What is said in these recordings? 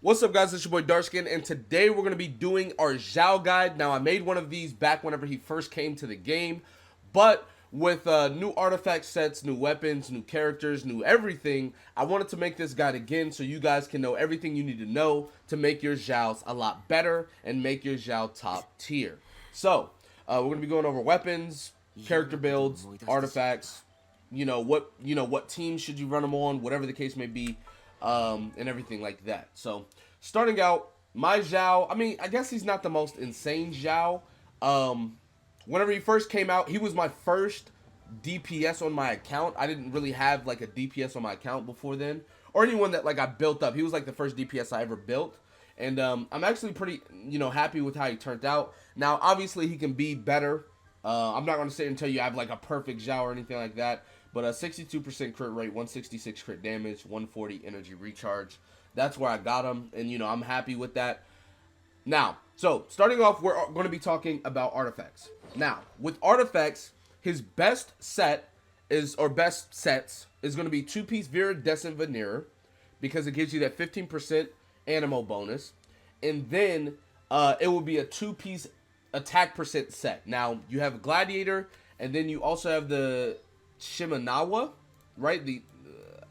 What's up, guys? It's your boy Darskin, and today we're going to be doing our Xiao guide. Now, I made one of these back whenever he first came to the game, but with new artifact sets, new weapons, new characters, new everything, I wanted to make this guide again so you guys can know everything you need to know to make your Xiaos a lot better and make your Xiao top tier. So, we're going to be going over weapons, character builds, artifacts, what team should you run them on, whatever the case may be. And everything like that. So, starting out, my Xiao, I guess he's not the most insane Xiao. Whenever he first came out, he was my first DPS on my account. I didn't really have, like, a DPS on my account before then. Or anyone that, like, I built up. He was, like, the first DPS I ever built. And, I'm actually pretty, happy with how he turned out. Now, obviously, he can be better. I'm not going to sit and tell you I have, like, a perfect Xiao or anything like that. But a 62% crit rate, 166 crit damage, 140 energy recharge. That's where I got him, and, I'm happy with that. Now, so, starting off, we're going to be talking about artifacts. Now, with artifacts, his best set best sets is going to be 2-piece Viridescent Veneer, because it gives you that 15% Animo bonus. And then, it will be a 2-piece attack percent set. Now, you have Gladiator, and then you also have the Shimenawa, right?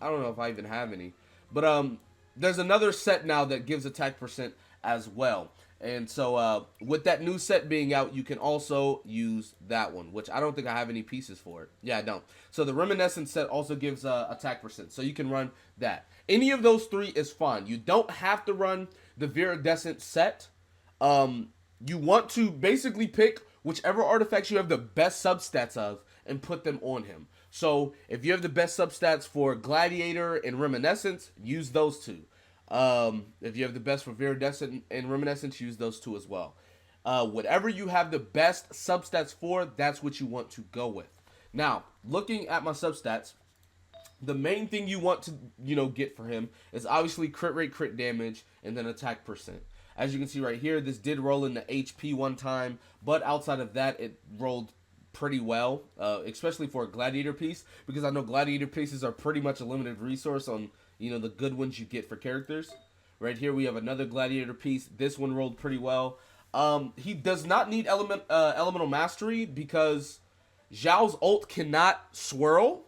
I don't know if I even have any, but there's another set now that gives attack percent as well. And so with that new set being out, you can also use that one, which I don't think I have any pieces for it. Yeah, I don't. So the Reminiscent set also gives attack percent, so you can run that. Any of those three is fine. You don't have to run the Viridescent set. You want to basically pick whichever artifacts you have the best substats of and put them on him. So, if you have the best substats for Gladiator and Reminiscence, use those two. If you have the best for Viridescent and Reminiscence, use those two as well. Whatever you have the best substats for, that's what you want to go with. Now, looking at my substats, the main thing you want to, get for him is obviously crit rate, crit damage, and then attack percent. As you can see right here, this did roll in the HP one time, but outside of that, it rolled pretty well, especially for a Gladiator piece, because I know Gladiator pieces are pretty much a limited resource on, the good ones you get for characters. Right here we have another Gladiator piece. This one rolled pretty well. He does not need Elemental Mastery because Xiao's ult cannot swirl,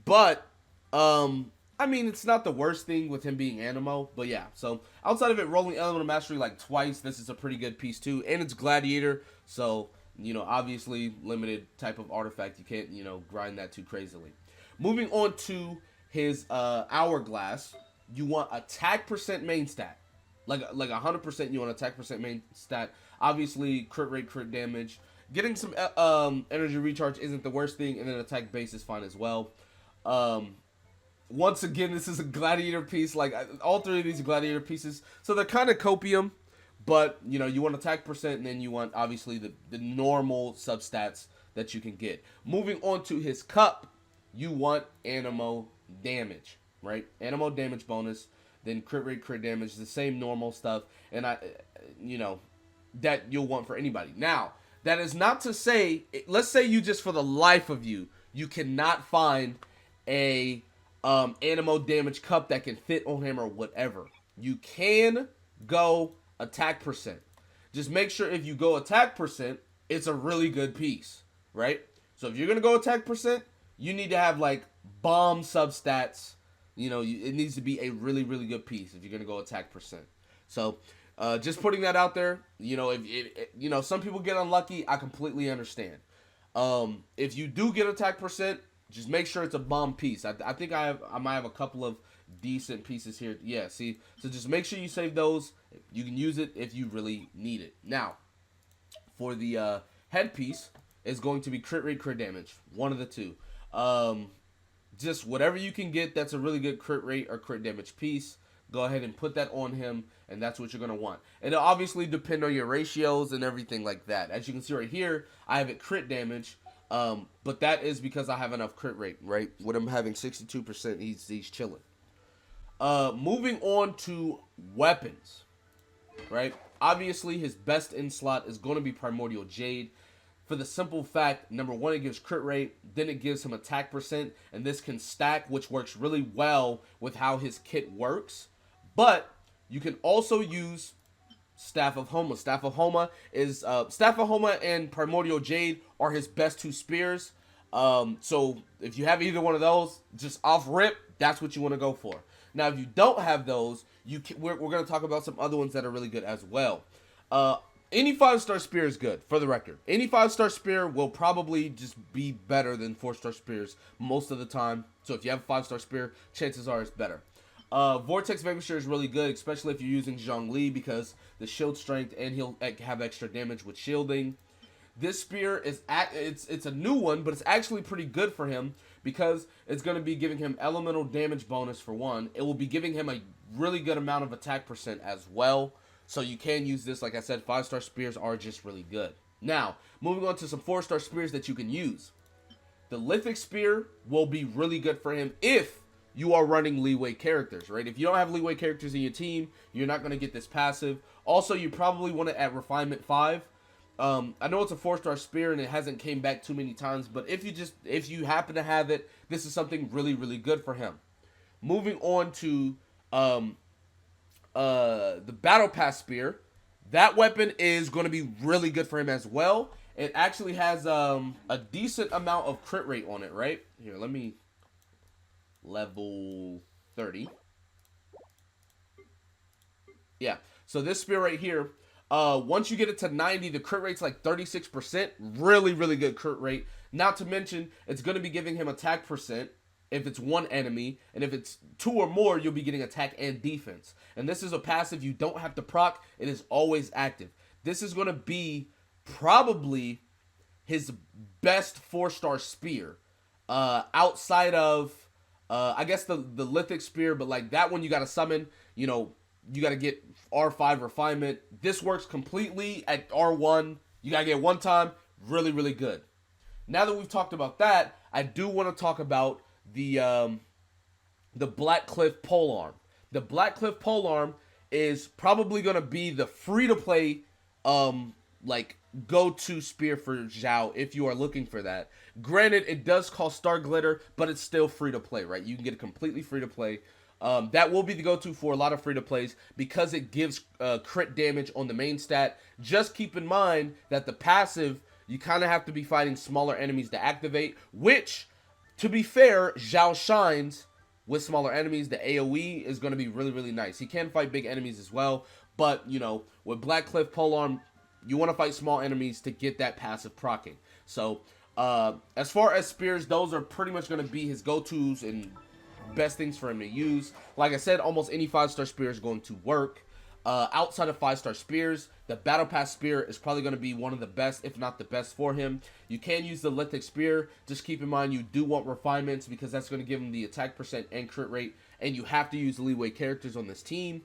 but, it's not the worst thing with him being Animo, but yeah. So, outside of it rolling Elemental Mastery like twice, this is a pretty good piece too, and it's Gladiator, so obviously limited type of artifact. You can't, grind that too crazily. Moving on to his Hourglass, you want attack percent main stat. Like 100% you want attack percent main stat. Obviously, crit rate, crit damage. Getting some energy recharge isn't the worst thing, and then attack base is fine as well. Once again, this is a Gladiator piece. Like, all three of these are Gladiator pieces, so they're kind of copium. But, you want attack percent, and then you want, obviously, the normal substats that you can get. Moving on to his cup, you want Animo damage, right? Animo damage bonus, then crit rate, crit damage, the same normal stuff, and, that you'll want for anybody. Now, that is not to say, let's say you just, for the life of you, you cannot find a Animo damage cup that can fit on him or whatever. You can go attack percent. Just make sure if you go attack percent, it's a really good piece, right? So if you're going to go attack percent, you need to have like bomb substats. It needs to be a really, really good piece if you're going to go attack percent. So just putting that out there, if some people get unlucky, I completely understand. If you do get attack percent, just make sure it's a bomb piece. I think I might have a couple of decent pieces here. Yeah, see? So just make sure you save those. You can use it if you really need it. Now, for the headpiece, it's going to be crit rate, crit damage. One of the two. Just whatever you can get that's a really good crit rate or crit damage piece, go ahead and put that on him, and that's what you're going to want. And it'll obviously depend on your ratios and everything like that. As you can see right here, I have it crit damage. But that is because I have enough crit rate, right? With him having 62%, he's chilling. Moving on to weapons, right? Obviously, his best in slot is going to be Primordial Jade. For the simple fact, number one, it gives crit rate, then it gives him attack percent, and this can stack, which works really well with how his kit works. But You can also use Staff of Homa. Staff of Homa is Staff of Homa and Primordial Jade are his best two spears. So if you have either one of those, just off rip, that's what you want to go for. Now, if you don't have those, we're going to talk about some other ones that are really good as well. Any 5-star spear is good, for the record. Any 5-star spear will probably just be better than 4-star spears most of the time. So if you have a 5-star spear, chances are it's better. Vortex Vanquisher is really good, especially if you're using Zhongli, because the shield strength and he'll have extra damage with shielding. This spear is it's a new one, but it's actually pretty good for him because it's going to be giving him elemental damage bonus for one. It will be giving him a really good amount of attack percent as well. So you can use this. Like I said, 5-star spears are just really good. Now, moving on to some 4-star spears that you can use. The Lithic Spear will be really good for him if you are running leeway characters, right? If you don't have leeway characters in your team, you're not going to get this passive. Also, you probably want it at Refinement 5. I know it's a 4-star spear and it hasn't came back too many times, but if you happen to have it, this is something really, really good for him. Moving on to the Battle Pass spear. That weapon is going to be really good for him as well. It actually has a decent amount of crit rate on it, right? Here, let me level 30. Yeah, so this spear right here, once you get it to 90, the crit rate's like 36%. Really, really good crit rate. Not to mention, it's going to be giving him attack percent if it's one enemy, and if it's 2 or more, you'll be getting attack and defense. And this is a passive you don't have to proc. It is always active. This is going to be probably his best 4-star spear. Outside of, I guess the Lithic Spear, but like that one you got to summon, you know, you got to get R5 Refinement. This works completely at R1. You got to get one time. Really, really good. Now that we've talked about that, I do want to talk about the Black Cliff Polearm. The Black Cliff Polearm is probably going to be the free-to-play like go-to spear for Xiao if you are looking for that. Granted, it does cost Star Glitter, but it's still free-to-play, right? You can get it completely free-to-play. That will be the go-to for a lot of free-to-plays because it gives crit damage on the main stat. Just keep in mind that the passive, you kind of have to be fighting smaller enemies to activate, which, to be fair, Xiao shines with smaller enemies. The AoE is going to be really, really nice. He can fight big enemies as well, but, you know, with Black Cliff Polearm, you want to fight small enemies to get that passive proccing. So, as far as spears, those are pretty much going to be his go-tos and best things for him to use. Like I said, almost any 5-star spear is going to work. Outside of 5-star spears, the Battle Pass spear is probably going to be one of the best, if not the best for him. You can use the Lithic Spear. Just keep in mind you do want refinements because that's going to give him the attack percent and crit rate, and you have to use leeway characters on this team.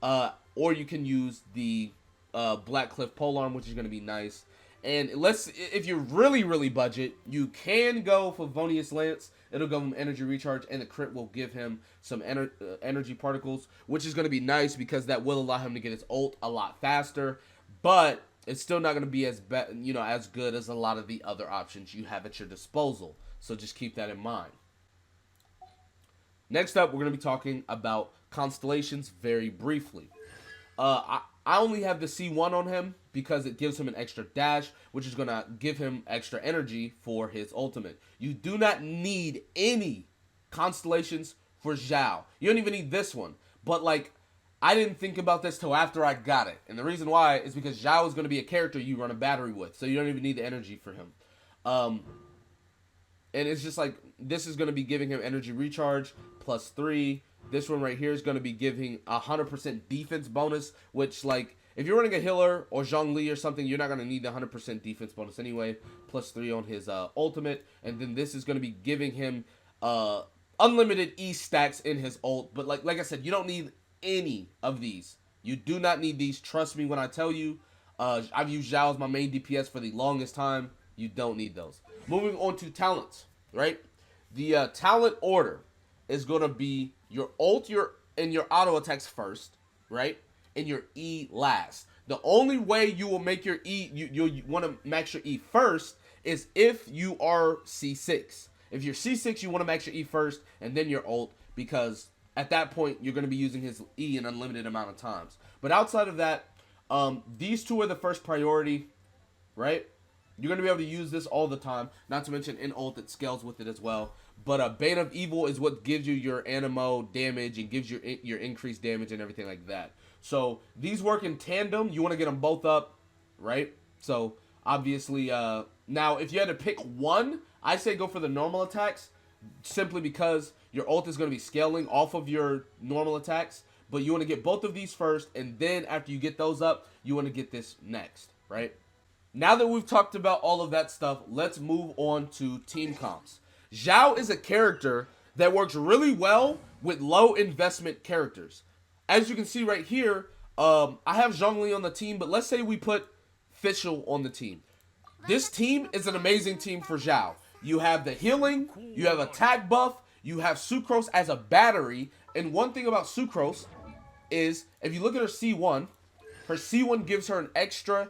Or you can use the Black Cliff Polearm, which is going to be nice. And if you're really, really budget, you can go for Vonius Lance. It'll give him energy recharge, and the crit will give him some energy particles, which is going to be nice because that will allow him to get his ult a lot faster. But it's still not going to be as good as a lot of the other options you have at your disposal. So just keep that in mind. Next up, we're going to be talking about Constellations very briefly. I only have the C1 on him because it gives him an extra dash, which is going to give him extra energy for his ultimate. You do not need any Constellations for Xiao. You don't even need this one. But, like, I didn't think about this till after I got it. And the reason why is because Xiao is going to be a character you run a battery with. So you don't even need the energy for him. And it's just like, this is going to be giving him energy recharge plus 3. This one right here is going to be giving 100% defense bonus, which, like, if you're running a healer or Zhongli or something, you're not going to need the 100% defense bonus anyway. Plus 3 on his ultimate. And then this is going to be giving him unlimited E stacks in his ult. But like I said, you don't need any of these. You do not need these. Trust me when I tell you. I've used Xiao as my main DPS for the longest time. You don't need those. Moving on to talents, right? The talent order is going to be your ult and your auto attacks first, right? And your E last. The only way you will make your E, you want to max your E first, is if you are C6. If you're C6, you want to max your E first and then your ult, because at that point, you're going to be using his E an unlimited amount of times. But outside of that, these two are the first priority, right? You're going to be able to use this all the time. Not to mention in ult, it scales with it as well. But Bane of Evil is what gives you your animo damage and gives you your increased damage and everything like that. So these work in tandem. You want to get them both up, right? So obviously, now if you had to pick one, I say go for the normal attacks, simply because your ult is going to be scaling off of your normal attacks. But you want to get both of these first, and then after you get those up, you want to get this next, right? Now that we've talked about all of that stuff, let's move on to team comps. Xiao is a character that works really well with low investment characters. As you can see right here, I have Zhongli on the team, but let's say we put Fischl on the team. This team is an amazing team for Xiao. You have the healing, you have attack buff, you have Sucrose as a battery, and one thing about Sucrose is, if you look at her C1 gives her an extra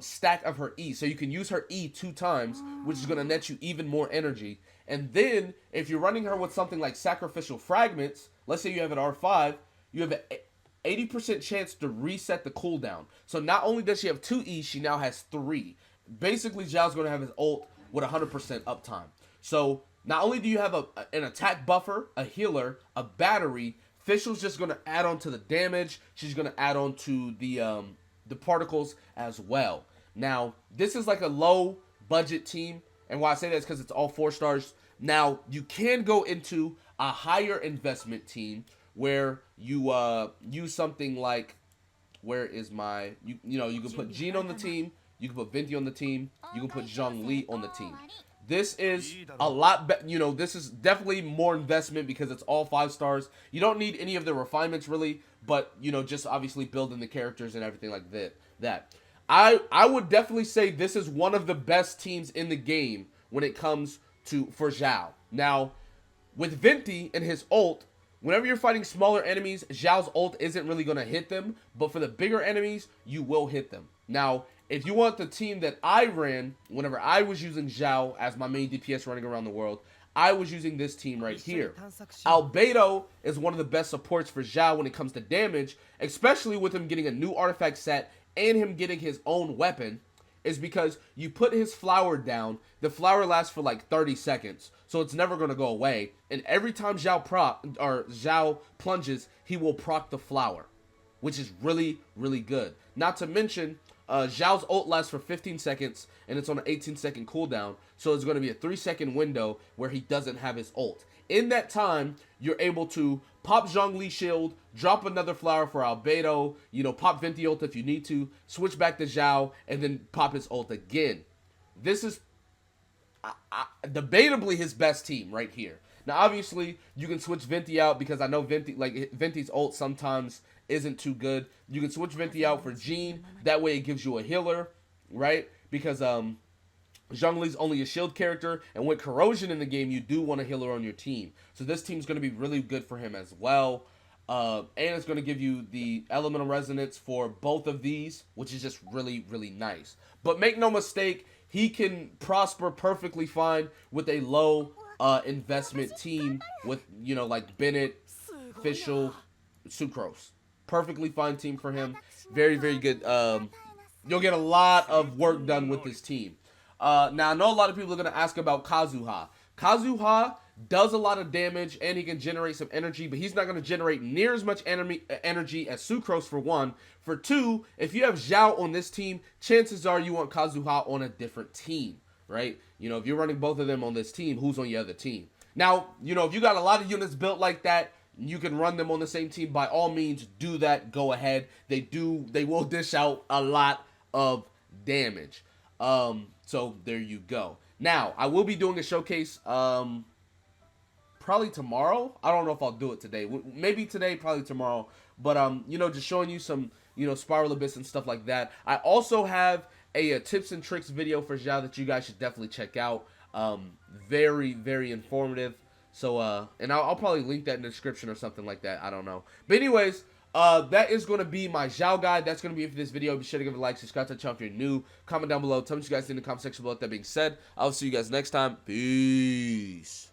stack of her E, so you can use her E 2 times, which is going to net you even more energy. And then if you're running her with something like Sacrificial Fragments, let's say you have an R5, you have an 80% chance to reset the cooldown. So not only does she have 2 E, she now has 3. Basically, Xiao's going to have his ult with 100% uptime. So not only do you have an attack buffer, a healer, a battery, Fischl's just going to add on to the damage. She's going to add on to the particles as well. Now, this is like a low budget team, and why I say that is because it's all 4 stars. Now, you can go into a higher investment team where you use something like, where is my, you know, you can put Jean on the team, you can put Venti on the team, you can put Zhongli on the team. This is a lot better, you know, this is definitely more investment because it's all 5 stars. You don't need any of the refinements really, but, you know, just obviously building the characters and everything like that. I would definitely say this is one of the best teams in the game when it comes to, for Xiao. Now, with Venti and his ult, whenever you're fighting smaller enemies, Xiao's ult isn't really going to hit them, but for the bigger enemies, you will hit them. Now, if you want the team that I ran, whenever I was using Xiao as my main DPS running around the world, I was using this team right here. Albedo is one of the best supports for Xiao when it comes to damage, especially with him getting a new artifact set and him getting his own weapon, is because you put his flower down, the flower lasts for like 30 seconds, so it's never going to go away, and every time Xiao plunges, he will proc the flower, which is really, really good. Not to mention, Xiao's ult lasts for 15 seconds, and it's on an 18-second cooldown, so it's going to be a 3-second window where he doesn't have his ult. In that time, you're able to pop Zhongli shield, drop another flower for Albedo, you know, pop Venti ult if you need to, switch back to Xiao, and then pop his ult again. This is debatably his best team right here. Now, obviously, you can switch Venti out because I know Venti's ult sometimes isn't too good. You can switch Venti out for Jean. That way it gives you a healer, right? Because Zhongli's only a shield character, and with Corrosion in the game, you do want a healer on your team. So this team's going to be really good for him as well. And it's going to give you the elemental resonance for both of these, which is just really, really nice. But make no mistake, he can prosper perfectly fine with a low investment team with, you know, like Bennett, Fischl, Sucrose. Perfectly fine team for him. Very, very good. You'll get a lot of work done with this team. Now, I know a lot of people are going to ask about Kazuha. Kazuha does a lot of damage, and he can generate some energy, but he's not going to generate near as much energy as Sucrose, for one. For two, if you have Xiao on this team, chances are you want Kazuha on a different team, right? You know, if you're running both of them on this team, who's on your other team? Now, you know, if you got a lot of units built like that, you can run them on the same team. By all means, do that. Go ahead. They will dish out a lot of damage. So there you go. Now, I will be doing a showcase probably tomorrow. I don't know if I'll do it today. Maybe today, probably tomorrow. But, you know, just showing you some, you know, Spiral Abyss and stuff like that. I also have a tips and tricks video for Xiao that you guys should definitely check out. Very, very informative. So, and I'll probably link that in the description or something like that. I don't know. But anyways, that is going to be my Xiao guide. That's going to be it for this video. Be sure to give it a like, subscribe to the channel if you're new. Comment down below. Tell me what you guys think in the comment section below. That being said, I'll see you guys next time. Peace.